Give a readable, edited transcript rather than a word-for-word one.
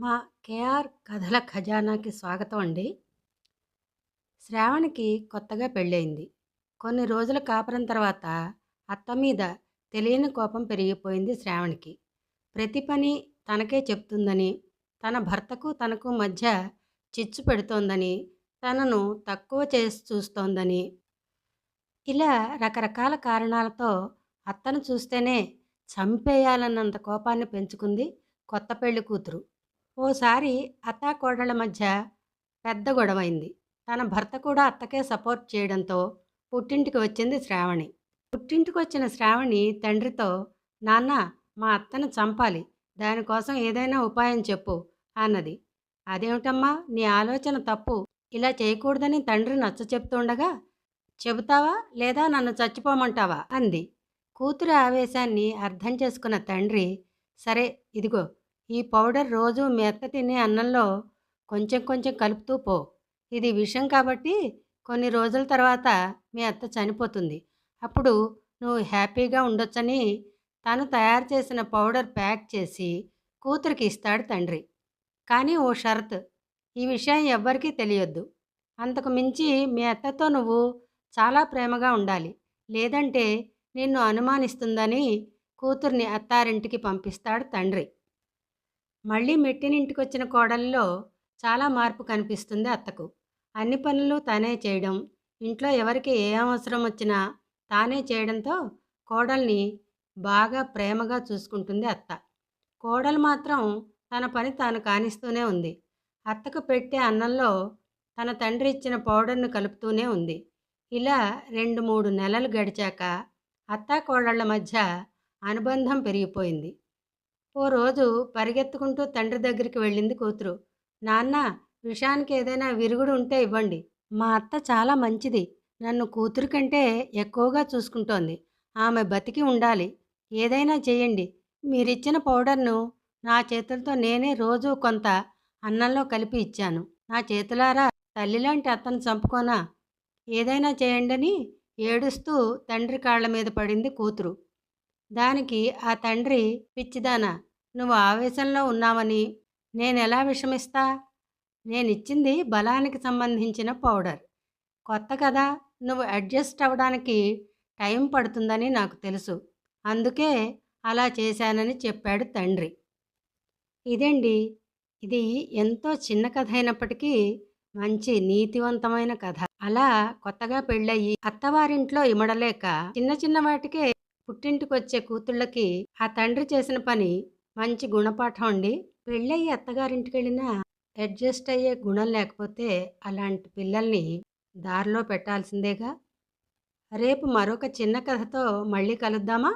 మా కేఆర్ కథల ఖజానాకి స్వాగతం అండి. శ్రావణికి కొత్తగా పెళ్ళయింది. కొన్ని రోజుల కాపురం తర్వాత అత్త మీద తెలియని కోపం పెరిగిపోయింది శ్రావణికి. ప్రతి పని తనకే చెప్తుందని, తన భర్తకు తనకు మధ్య చిచ్చు పెడుతోందని, తనను తక్కువ చేసి చూస్తోందని, ఇలా రకరకాల కారణాలతో అత్తను చూస్తేనే చంపేయాలన్నంత కోపాన్ని పెంచుకుంది కొత్త పెళ్లి కూతురు. ఓసారి అత్తాకోడళ్ళ మధ్య పెద్ద గొడవైంది. తన భర్త కూడా అత్తకే సపోర్ట్ చేయడంతో పుట్టింటికి వచ్చింది శ్రావణి. పుట్టింటికొచ్చిన శ్రావణి తండ్రితో, నాన్న, మా అత్తను చంపాలి, దానికోసం ఏదైనా ఉపాయం చెప్పు అన్నది. అదేమిటమ్మా, నీ ఆలోచన తప్పు, ఇలా చేయకూడదని తండ్రి నచ్చ చెప్తుండగా చెబుతావా లేదా నన్ను చచ్చిపోమంటావా అంది. కూతురి ఆవేశాన్ని అర్థం చేసుకున్న తండ్రి, సరే ఇదిగో, ఈ పౌడర్ రోజు మీ అత్త తినే అన్నంలో కొంచెం కొంచెం కలుపుతూ పో. ఇది విషం కాబట్టి కొన్ని రోజుల తర్వాత మీ అత్త చనిపోతుంది. అప్పుడు నువ్వు హ్యాపీగా ఉండొచ్చని తను తయారు చేసిన పౌడర్ ప్యాక్ చేసి కూతురికి ఇస్తాడు తండ్రి. కానీ ఓ షరతు, ఈ విషయం ఎవ్వరికీ తెలియొద్దు. అంతకు మించి మీ అత్తతో నువ్వు చాలా ప్రేమగా ఉండాలి, లేదంటే నిన్ను అనుమానిస్తుందని కూతుర్ని అత్తారింటికి పంపిస్తాడు తండ్రి. మళ్ళీ మెట్టినింటికొచ్చిన కోడలిలో చాలా మార్పు కనిపిస్తుంది అత్తకు. అన్ని పనులు తానే చేయడం, ఇంట్లో ఎవరికి ఏ అవసరం వచ్చినా తానే చేయడంతో కోడల్ని బాగా ప్రేమగా చూసుకుంటుంది అత్త. కోడలు మాత్రం తన పని తాను కానిస్తూనే ఉంది. అత్తకు పెట్టే అన్నంలో తన తండ్రి ఇచ్చిన పౌడర్ను కలుపుతూనే ఉంది. ఇలా 2-3 నెలలు గడిచాక అత్తా కోడళ్ల మధ్య అనుబంధం పెరిగిపోయింది. ఓ రోజు పరిగెత్తుకుంటూ తండ్రి దగ్గరికి వెళ్ళింది కూతురు. నాన్న, విషానికి ఏదైనా విరుగుడు ఉంటే ఇవ్వండి. మా అత్త చాలా మంచిది, నన్ను కూతురు కంటే ఎక్కువగా చూసుకుంటోంది. ఆమె బతికి ఉండాలి, ఏదైనా చేయండి. మీరిచ్చిన పౌడర్ను నా చేతులతో నేనే రోజు కొంత అన్నంలో కలిపి ఇచ్చాను. నా చేతులారా తల్లిలాంటి అత్తను చంపుకోనా? ఏదైనా చేయండని ఏడుస్తూ తండ్రి కాళ్ళ మీద పడింది కూతురు. దానికి ఆ తండ్రి, పిచ్చిదానా, నువ్వు ఆవేశంలో ఉన్నావని నేనెలా విషమిస్తా? నేనిచ్చింది బలానికి సంబంధించిన పౌడర్. కొత్త కదా, నువ్వు అడ్జస్ట్ అవ్వడానికి టైం పడుతుందని నాకు తెలుసు. అందుకే అలా చేశానని చెప్పాడు తండ్రి. ఇదండి. ఇది ఎంతో చిన్న కథ అయినప్పటికీ మంచి నీతివంతమైన కథ. అలా కొత్తగా పెళ్ళయి అత్తవారింట్లో ఇమడలేక చిన్న చిన్న వాటికే పుట్టింటికొచ్చే కూతుళ్ళకి ఆ తండ్రి చేసిన పని మంచి గుణపాఠం అండి. పెళ్ళయి అత్తగారింటికెళ్ళినా అడ్జస్ట్ అయ్యే గుణం లేకపోతే అలాంటి పిల్లల్ని దారిలో పెట్టాల్సిందేగా. రేపు మరొక చిన్న కథతో మళ్ళీ కలుద్దామా?